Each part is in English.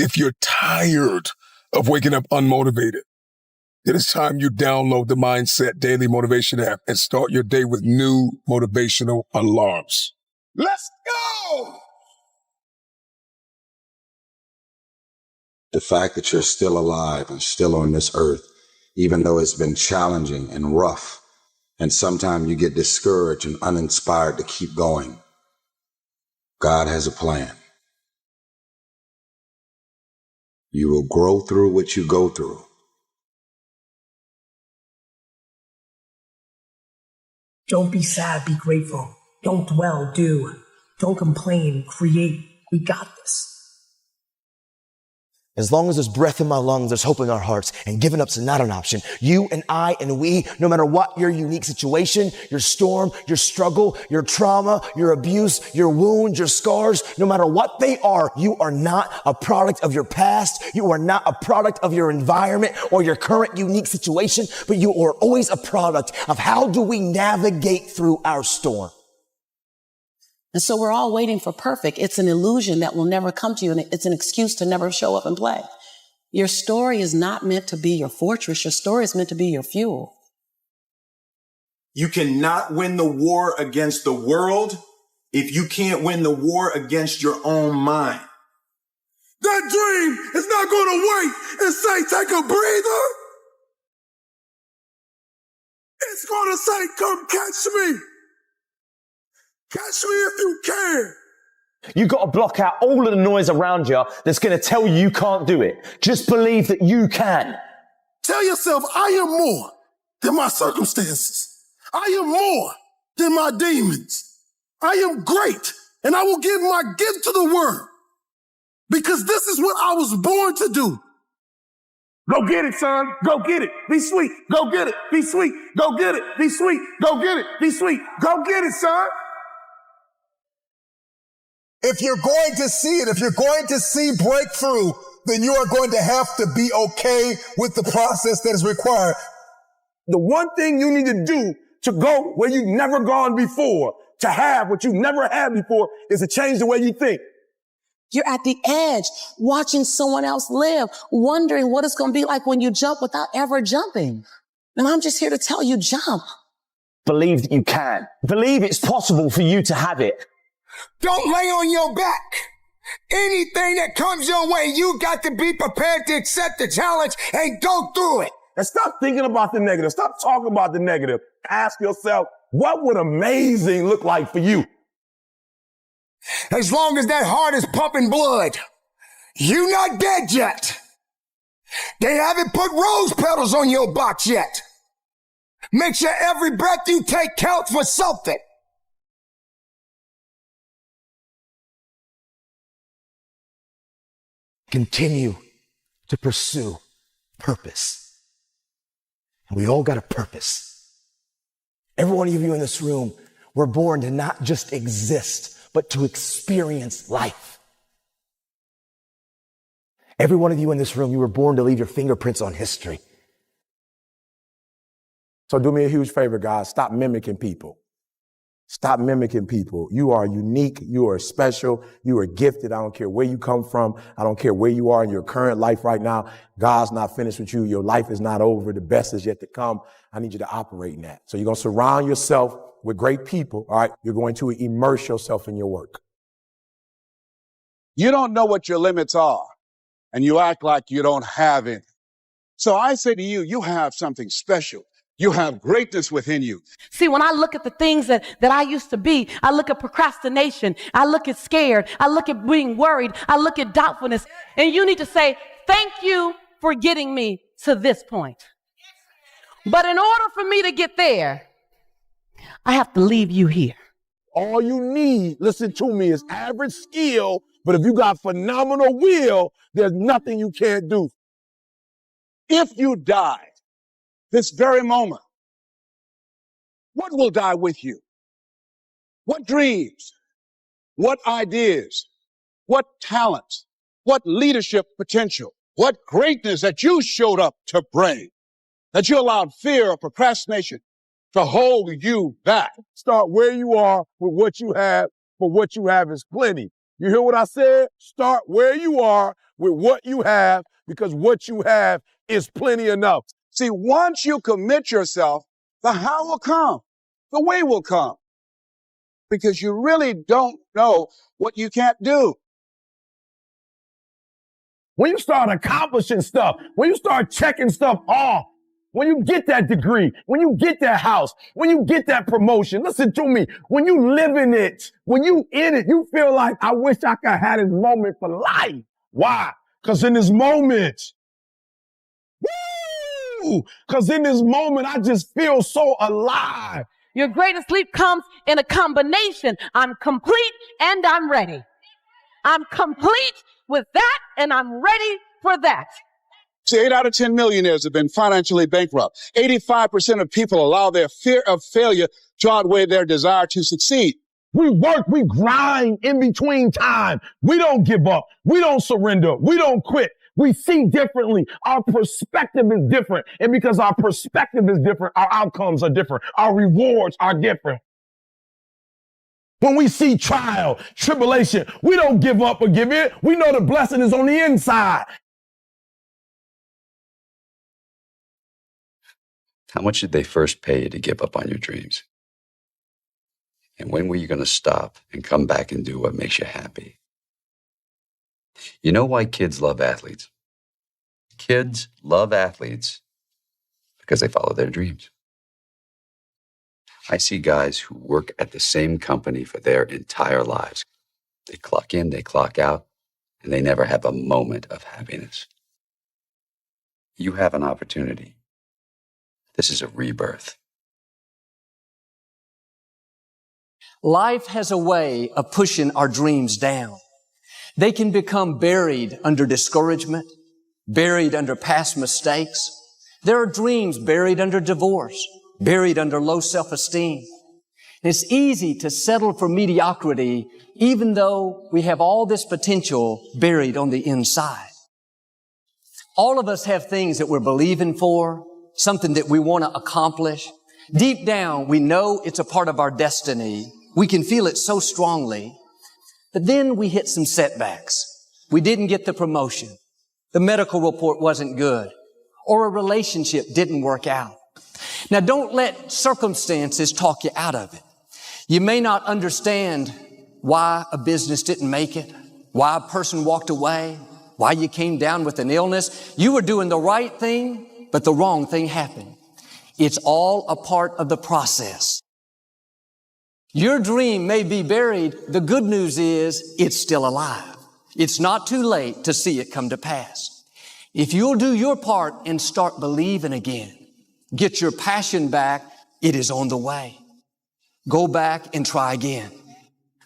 If you're tired of waking up unmotivated, it is time you download the Mindset Daily Motivation app and start your day with new motivational alarms. Let's go! The fact that you're still alive and still on this earth, even though it's been challenging and rough, and sometimes you get discouraged and uninspired to keep going, God has a plan. You will grow through what you go through. Don't be sad, be grateful. Don't dwell, do. Don't complain, create. We got this. As long as there's breath in my lungs, there's hope in our hearts, and giving up's not an option. You and I and we, no matter what your unique situation, your storm, your struggle, your trauma, your abuse, your wounds, your scars, no matter what they are, you are not a product of your past. You are not a product of your environment or your current unique situation, but you are always a product of how do we navigate through our storm. And so we're all waiting for perfect. It's an illusion that will never come to you, and it's an excuse to never show up and play. Your story is not meant to be your fortress. Your story is meant to be your fuel. You cannot win the war against the world if you can't win the war against your own mind. That dream is not going to wait and say, take a breather. It's going to say, come catch me. Catch me if you can. You got to block out all of the noise around you that's going to tell you can't do it. Just believe that you can. Tell yourself, I am more than my circumstances. I am more than my demons. I am great, and I will give my gift to the world because this is what I was born to do. Go get it, son. Go get it. Be sweet. Go get it. Be sweet. Go get it. Be sweet. Go get it. Be sweet. Go get it, son. If you're going to see it, if you're going to see breakthrough, then you are going to have to be okay with the process that is required. The one thing you need to do to go where you've never gone before, to have what you've never had before, is to change the way you think. You're at the edge, watching someone else live, wondering what it's going to be like when you jump without ever jumping. And I'm just here to tell you, jump. Believe that you can. Believe it's possible for you to have it. Don't lay on your back. Anything that comes your way, you got to be prepared to accept the challenge and go through it. And stop thinking about the negative. Stop talking about the negative. Ask yourself, what would amazing look like for you? As long as that heart is pumping blood, you're not dead yet. They haven't put rose petals on your box yet. Make sure every breath you take counts for something. Continue to pursue purpose. And we all got a purpose. Every one of you in this room, we're born to not just exist, but to experience life. Every one of you in this room, you were born to leave your fingerprints on history. So do me a huge favor, guys. Stop mimicking people. Stop mimicking people. You are unique. You are special. You are gifted. I don't care where you come from. I don't care where you are in your current life right now. God's not finished with you. Your life is not over. The best is yet to come. I need you to operate in that. So you're going to surround yourself with great people. All right. You're going to immerse yourself in your work. You don't know what your limits are, and you act like you don't have any. So I say to you, you have something special. You have greatness within you. See, when I look at the things that I used to be, I look at procrastination. I look at scared. I look at being worried. I look at doubtfulness. And you need to say, thank you for getting me to this point. But in order for me to get there, I have to leave you here. All you need, listen to me, is average skill. But if you got phenomenal will, there's nothing you can't do. If you die this very moment, what will die with you? What dreams? What ideas? What talents? What leadership potential? What greatness that you showed up to bring? That you allowed fear or procrastination to hold you back? Start where you are with what you have, for what you have is plenty. You hear what I said? Start where you are with what you have, because what you have is plenty enough. See, once you commit yourself, the how will come. The way will come. Because you really don't know what you can't do. When you start accomplishing stuff, when you start checking stuff off, when you get that degree, when you get that house, when you get that promotion, listen to me, when you live in it, when you in it, you feel like, I wish I could have this moment for life. Why? Because in this moment, I just feel so alive. Your greatest leap comes in a combination. I'm complete and I'm ready. I'm complete with that and I'm ready for that. See, 8 out of 10 millionaires have been financially bankrupt. 85% of people allow their fear of failure to outweigh their desire to succeed. We work, we grind in between time. We don't give up. We don't surrender. We don't quit. We see differently. Our perspective is different. And because our perspective is different, our outcomes are different. Our rewards are different. When we see trial, tribulation, we don't give up or give in. We know the blessing is on the inside. How much did they first pay you to give up on your dreams? And when were you going to stop and come back and do what makes you happy? You know why kids love athletes? Kids love athletes because they follow their dreams. I see guys who work at the same company for their entire lives. They clock in, they clock out, and they never have a moment of happiness. You have an opportunity. This is a rebirth. Life has a way of pushing our dreams down. They can become buried under discouragement, buried under past mistakes. There are dreams buried under divorce, buried under low self-esteem. It's easy to settle for mediocrity even though we have all this potential buried on the inside. All of us have things that we're believing for, something that we want to accomplish. Deep down, we know it's a part of our destiny. We can feel it so strongly. But then we hit some setbacks. We didn't get the promotion. The medical report wasn't good. Or a relationship didn't work out. Now, don't let circumstances talk you out of it. You may not understand why a business didn't make it, why a person walked away, why you came down with an illness. You were doing the right thing, but the wrong thing happened. It's all a part of the process. Your dream may be buried. The good news is it's still alive. It's not too late to see it come to pass. If you'll do your part and start believing again, get your passion back, it is on the way. Go back and try again.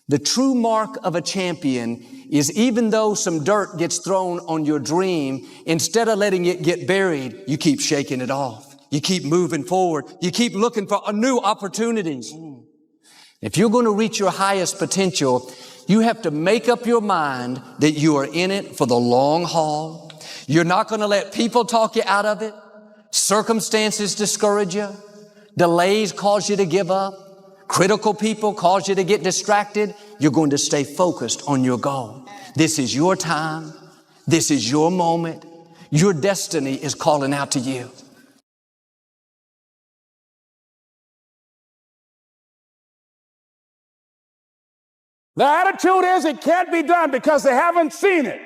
The true mark of a champion is even though some dirt gets thrown on your dream, instead of letting it get buried, you keep shaking it off. You keep moving forward. You keep looking for new opportunities. If you're going to reach your highest potential, you have to make up your mind that you are in it for the long haul. You're not going to let people talk you out of it. Circumstances discourage you. Delays cause you to give up. Critical people cause you to get distracted. You're going to stay focused on your goal. This is your time. This is your moment. Your destiny is calling out to you. The attitude is it can't be done because they haven't seen it.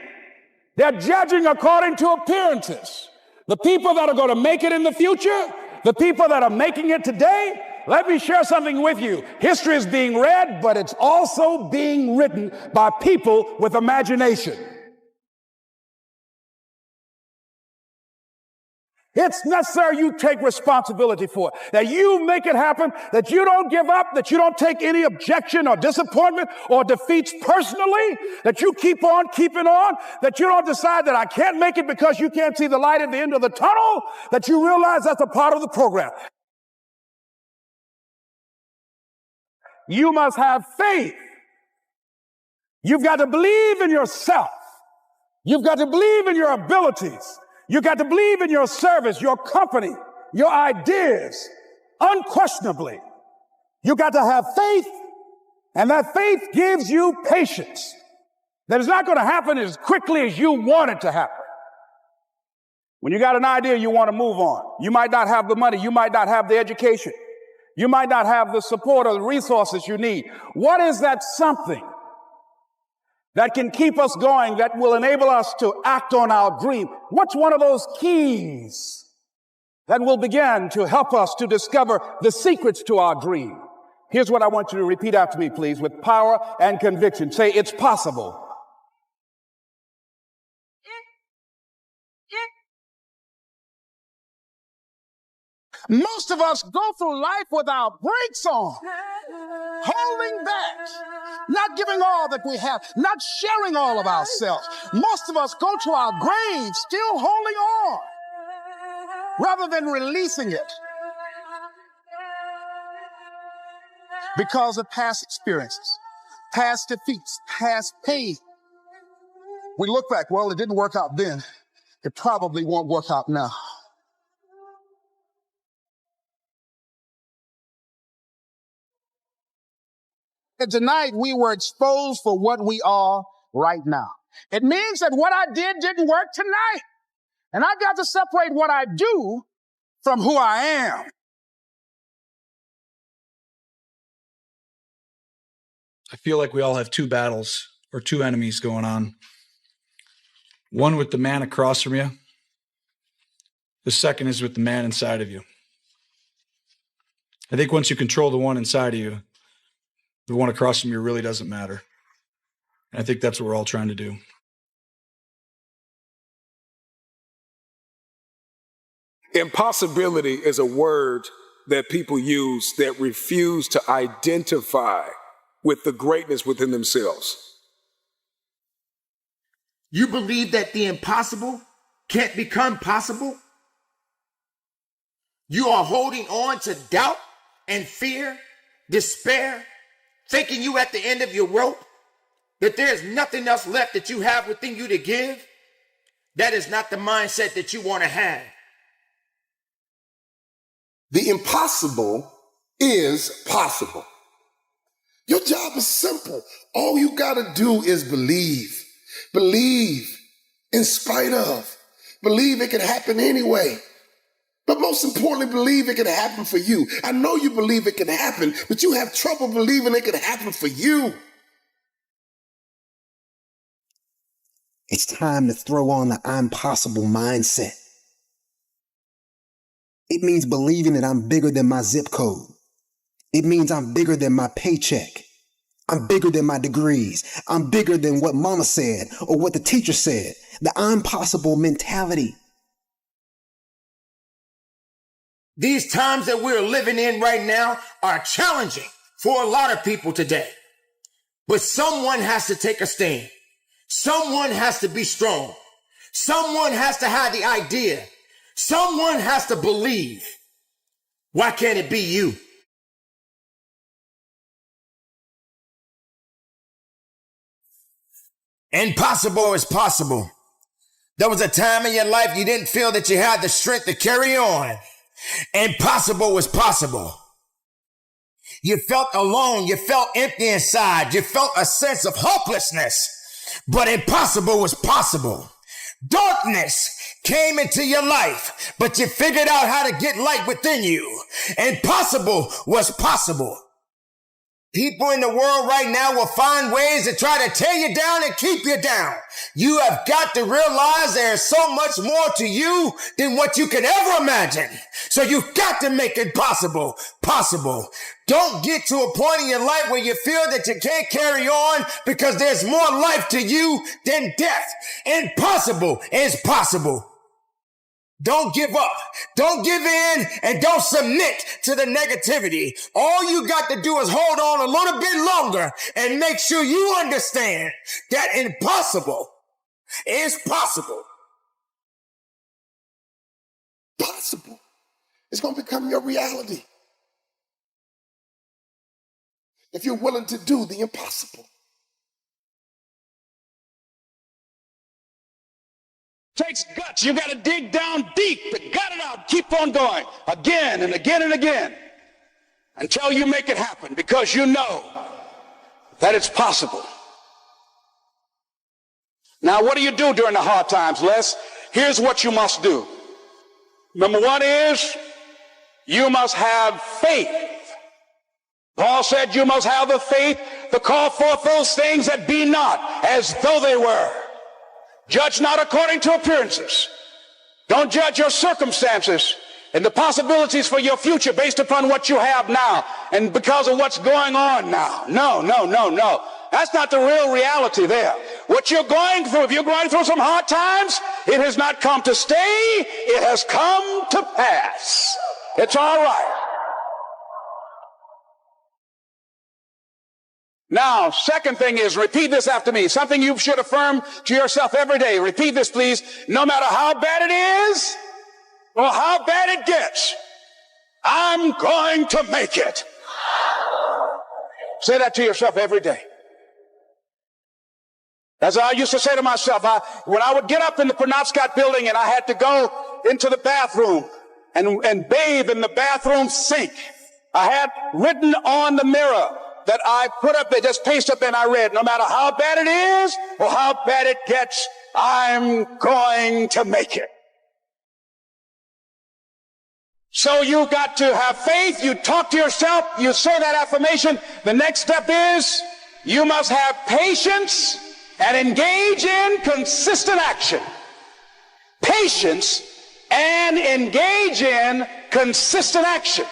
They're judging according to appearances. The people that are going to make it in the future, the people that are making it today, let me share something with you. History is being read, but it's also being written by people with imagination. It's necessary you take responsibility for it, that you make it happen, that you don't give up, that you don't take any objection or disappointment or defeats personally, that you keep on keeping on, that you don't decide that I can't make it because you can't see the light at the end of the tunnel, that you realize that's a part of the program. You must have faith. You've got to believe in yourself. You've got to believe in your abilities. You got to believe in your service, your company, your ideas, unquestionably. You got to have faith, and that faith gives you patience. that it's not going to happen as quickly as you want it to happen. When you got an idea you want to move on, you might not have the money, you might not have the education, you might not have the support or the resources you need. What is that something that can keep us going, that will enable us to act on our dream? What's one of those keys that will begin to help us to discover the secrets to our dream? Here's what I want you to repeat after me, please, with power and conviction. Say, it's possible. Most of us go through life with our brakes on, holding back, not giving all that we have, not sharing all of ourselves. Most of us go to our graves still holding on rather than releasing it because of past experiences, past defeats, past pain. We look back, well, it didn't work out then. It probably won't work out now. And tonight we were exposed for what we are right now. It means that what I did didn't work tonight. And I've got to separate what I do from who I am. I feel like we all have two battles or two enemies going on. One with the man across from you. The second is with the man inside of you. I think once you control the one inside of you, the one across from you really doesn't matter. And I think that's what we're all trying to do. Impossibility is a word that people use that refuse to identify with the greatness within themselves. You believe that the impossible can't become possible? You are holding on to doubt and fear, despair, thinking you at the end of your rope, that there's nothing else left that you have within you to give. That is not the mindset that you want to have. The impossible is possible. Your job is simple. All you got to do is believe. Believe in spite of. Believe it can happen anyway. But most importantly, believe it can happen for you. I know you believe it can happen, but you have trouble believing it can happen for you. It's time to throw on the I'm possible mindset. It means believing that I'm bigger than my zip code. It means I'm bigger than my paycheck. I'm bigger than my degrees. I'm bigger than what mama said or what the teacher said. The I'm possible mentality. These times that we're living in right now are challenging for a lot of people today. But someone has to take a stand. Someone has to be strong. Someone has to have the idea. Someone has to believe. Why can't it be you? Impossible is possible. There was a time in your life you didn't feel that you had the strength to carry on. Impossible was possible. You felt alone. You felt empty inside. You felt a sense of hopelessness. But impossible was possible. Darkness came into your life, but you figured out how to get light within you. Impossible was possible. People in the world right now will find ways to try to tear you down and keep you down. You have got to realize there's so much more to you than what you can ever imagine. So you've got to make it possible. Don't get to a point in your life where you feel that you can't carry on because there's more life to you than death. Impossible is possible. Don't give up. Don't give in and don't submit to the negativity. All you got to do is hold on a little bit longer and make sure you understand that impossible is possible. Possible. It's going to become your reality. If you're willing to do the impossible. Takes guts. You got to dig down deep to gut it out. Keep on going again and again and again until you make it happen, because you know that it's possible. Now, what do you do during the hard times, Les? Here's what you must do. Number one is you must have faith. Paul said you must have the faith to call forth those things that be not as though they were. Judge not according to appearances. Don't judge your circumstances and the possibilities for your future based upon what you have now and because of what's going on now. No. That's not the real reality there. What you're going through, if you're going through some hard times, it has not come to stay. It has come to pass. It's all right. Now, second thing is, repeat this after me. Something you should affirm to yourself every day. Repeat this, please. No matter how bad it is or how bad it gets, I'm going to make it. Say that to yourself every day. As I used to say to myself, when I would get up in the Penobscot building and I had to go into the bathroom and bathe in the bathroom sink, I had written on the mirror that I put up there, just paste up and I read, no matter how bad it is or how bad it gets, I'm going to make it. So you got to have faith. You talk to yourself. You say that affirmation. The next step is you must have patience and engage in consistent action. Patience and engage in consistent action.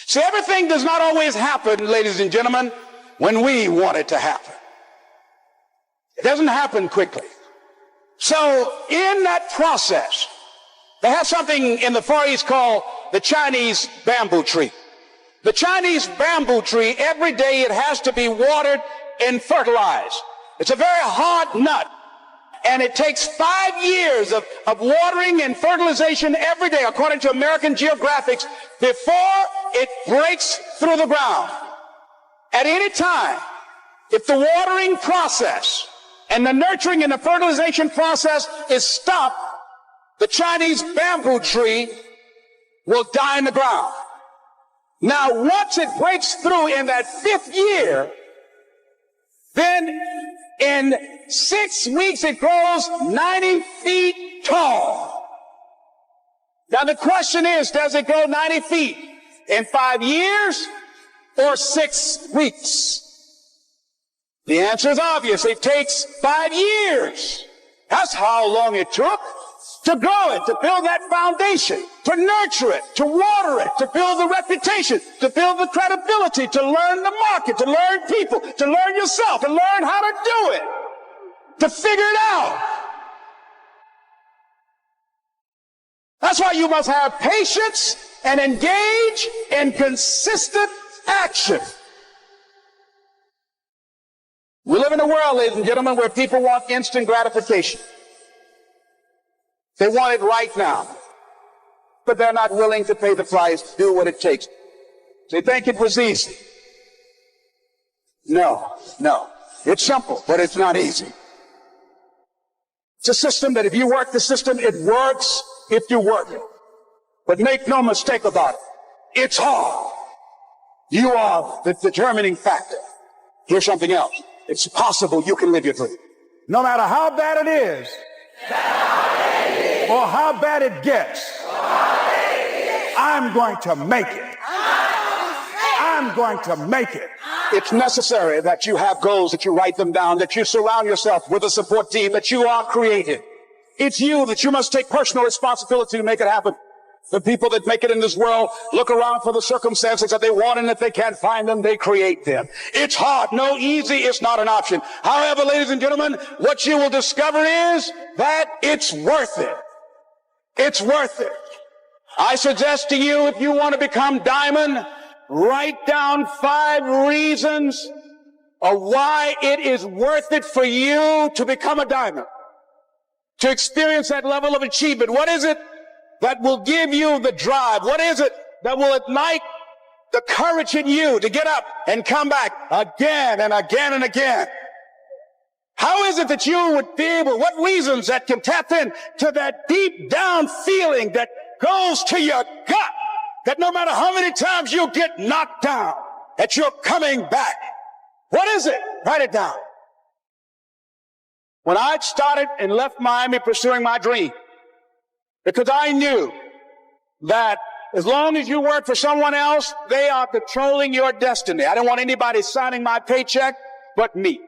See, everything does not always happen, ladies and gentlemen, when we want it to happen. It doesn't happen quickly. So in that process, they have something in the Far East called the Chinese bamboo tree. The Chinese bamboo tree, every day it has to be watered and fertilized. It's a very hard nut. And it takes 5 years of watering and fertilization every day, according to American Geographics, before it breaks through the ground. At any time, if the watering process and the nurturing and the fertilization process is stopped, the Chinese bamboo tree will die in the ground. Now, once it breaks through in that 5th year, then in 6 weeks it grows 90 feet tall. Now the question is, does it grow 90 feet in 5 years or 6 weeks? The answer is obvious. It takes 5 years. That's how long it took to grow it, to build that foundation, to nurture it, to water it, to build the reputation, to build the credibility, to learn the market, to learn people, to learn yourself, to learn how to do it, to figure it out. That's why you must have patience and engage in consistent action. We live in a world, ladies and gentlemen, where people want instant gratification. They want it right now, but they're not willing to pay the price, do what it takes. They think it was easy. No. It's simple, but it's not easy. It's a system that if you work the system, it works if you work it. But make no mistake about it. It's hard. You are the determining factor. Here's something else. It's possible you can live your dream. No matter how bad it is, or how bad it gets, I'm going to make it. I'm going to make it. It's necessary that you have goals, that you write them down, that you surround yourself with a support team, that you are creative. It's you that you must take personal responsibility to make it happen. The people that make it in this world look around for the circumstances that they want, and if they can't find them, they create them. It's hard. No, easy is not an option. However, ladies and gentlemen, what you will discover is that it's worth it. It's worth it. I suggest to you, if you want to become diamond, write down 5 reasons of why it is worth it for you to become a diamond, to experience that level of achievement. What is it that will give you the drive? What is it that will ignite the courage in you to get up and come back again and again and again? How is it that you would be able, what reasons that can tap in to that deep down feeling that goes to your gut, that no matter how many times you get knocked down, that you're coming back? What is it? Write it down. when I started and left Miami pursuing my dream, because I knew that as long as you work for someone else, they are controlling your destiny. I didn't want anybody signing my paycheck but me.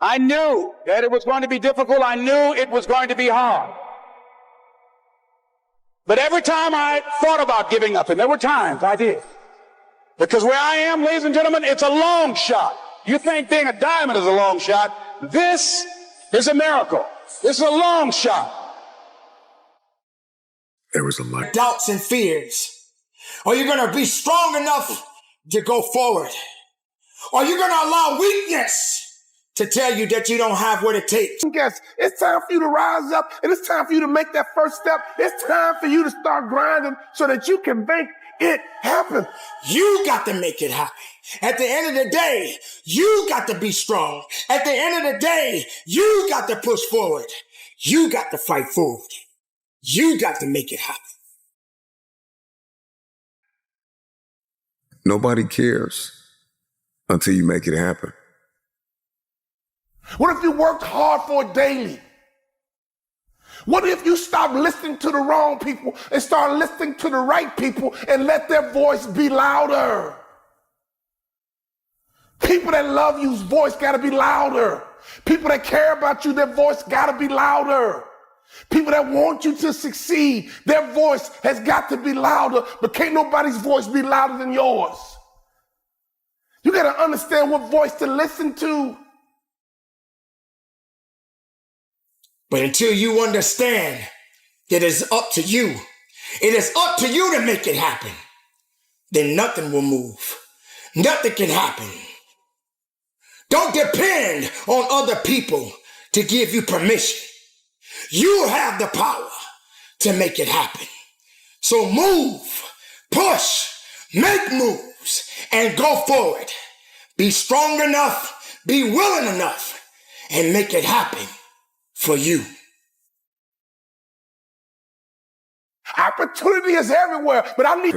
I knew that it was going to be difficult. I knew it was going to be hard. But every time I thought about giving up, and there were times I did, because where I am, ladies and gentlemen, it's a long shot. You think being a diamond is a long shot. This is a miracle. This is a long shot. There was a lot. Doubts and fears. Are you going to be strong enough to go forward? Are you going to allow weakness to tell you that you don't have what it takes? Guess it's time for you to rise up, and it's time for you to make that first step. It's time for you to start grinding so that you can make it happen. You got to make it happen. At the end of the day, you got to be strong. At the end of the day, you got to push forward. You got to fight forward. You got to make it happen. Nobody cares until you make it happen. What if you worked hard for it daily? What if you stop listening to the wrong people and start listening to the right people and let their voice be louder? People that love you's voice gotta be louder. People that care about you, their voice gotta be louder. People that want you to succeed, their voice has got to be louder, but can't nobody's voice be louder than yours. You gotta understand what voice to listen to. But until you understand that it's up to you, it is up to you to make it happen, then nothing will move. Nothing can happen. Don't depend on other people to give you permission. You have the power to make it happen. So move, push, make moves, and go forward. Be strong enough, be willing enough, and make it happen for you. Opportunity is everywhere, but I need